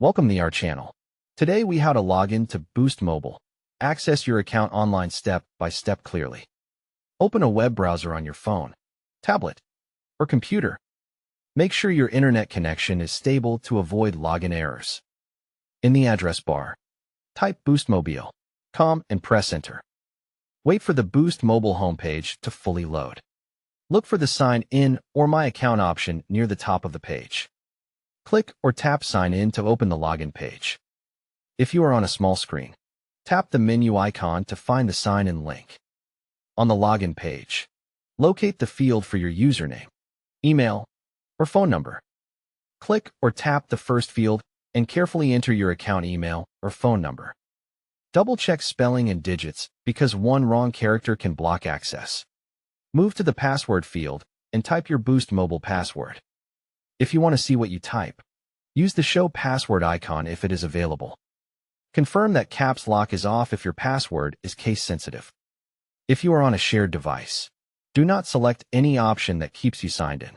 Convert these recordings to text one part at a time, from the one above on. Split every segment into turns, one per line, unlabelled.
Welcome to our channel. Today we how to log in to Boost Mobile. Access your account online step by step clearly. Open a web browser on your phone, tablet, or computer. Make sure your internet connection is stable to avoid login errors. In the address bar, type boostmobile.com and press enter. Wait for the Boost Mobile homepage to fully load. Look for the Sign In or My Account option near the top of the page. Click or tap Sign In to open the login page. If you are on a small screen, tap the menu icon to find the Sign In link. On the login page, locate the field for your username, email, or phone number. Click or tap the first field and carefully enter your account email or phone number. Double-check spelling and digits because one wrong character can block access. Move to the password field and type your Boost Mobile password. If you want to see what you type, use the Show Password icon if it is available. Confirm that Caps Lock is off if your password is case-sensitive. If you are on a shared device, do not select any option that keeps you signed in.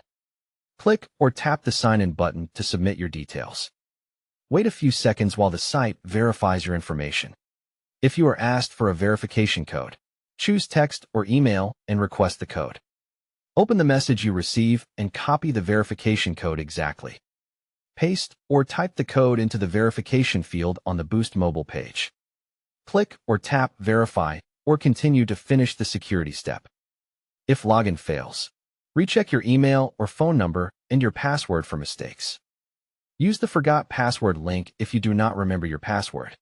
Click or tap the Sign In button to submit your details. Wait a few seconds while the site verifies your information. If you are asked for a verification code, choose text or email and request the code. Open the message you receive and copy the verification code exactly. Paste or type the code into the verification field on the Boost Mobile page. Click or tap Verify or continue to finish the security step. If login fails, recheck your email or phone number and your password for mistakes. Use the Forgot Password link if you do not remember your password.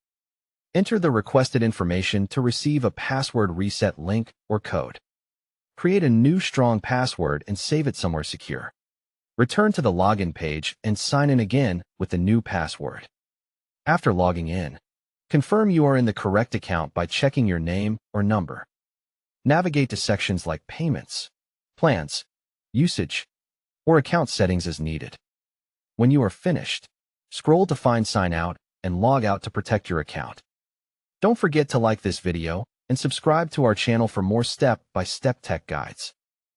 Enter the requested information to receive a password reset link or code. Create a new strong password and save it somewhere secure. Return to the login page and sign in again with the new password. After logging in, confirm you are in the correct account by checking your name or number. Navigate to sections like Payments, Plans, Usage, or Account Settings as needed. When you are finished, scroll to find Sign Out and log out to protect your account. Don't forget to like this video and subscribe to our channel for more step-by-step tech guides.